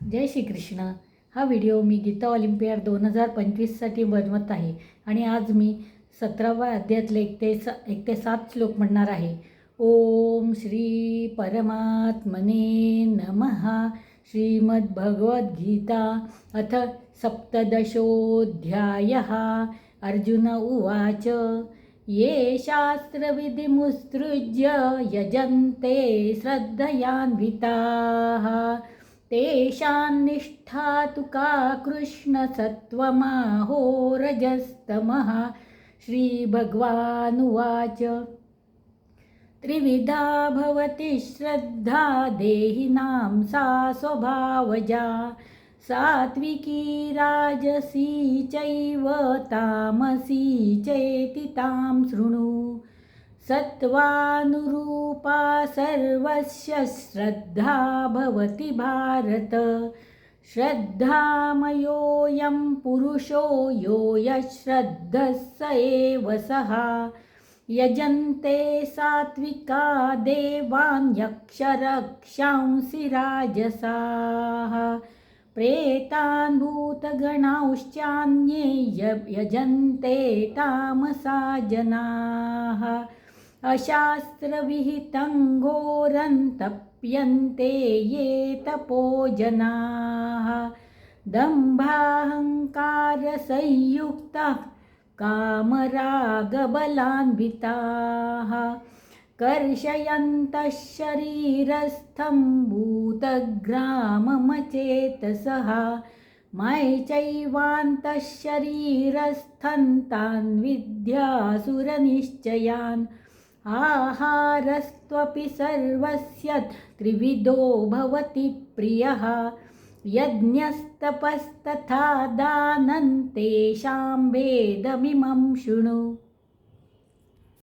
जय श्री कृष्ण. हा व्हिडिओ मी गीता ऑलिम्पियाड 2025साठी बनवत आहे आणि आज मी 17व्या अध्यायातले 1 ते 7 श्लोक म्हणणार आहे. ओम श्री परमात्मने नमः. श्रीमद्भगवद्गीता अथ सप्तदशोऽध्यायः. अर्जुन उवाच ये शास्त्रविधिमुत्सृज्य यजन्ते श्रद्धयान्विताः तेषां निष्ठा तु का कृष्णसत्त्वमाहो रजस्तमः. श्रीभगवानुवाच त्रिविधा भवति श्रद्धा देहिनां सा स्वभावजा. सात्विकी राजसी चैव तामसी चेति तां शृणु. सत्त्वानुरूपा सर्वस्य श्रद्धा भवति भारत. श्रद्धामयोऽयं पुरुषो यो यश्रद्धः स एव सः. यजन्ते सात्विका देवान् यक्षरक्षांसि राजसाः. प्रेतान् भूतगणांश्चान्ये यजन्ते तामसा जनाः. अशास्त्रविहितं घोरं तप्यन्ते ये तपो जनाः. दम्भाहङ्कारसंयुक्तः कामरागबलान्विताः. कर्षयन्तः शरीरस्थं भूतग्राममचेतसः. मयि शरीरस्थं तान् विद्यासुरनिश्चयान्. आहारस्त्वपि सर्वस्य त्रिविधो भवति प्रियः. यज्ञस्तपस्तथा दानं तेषां भेदमिमं शृणु.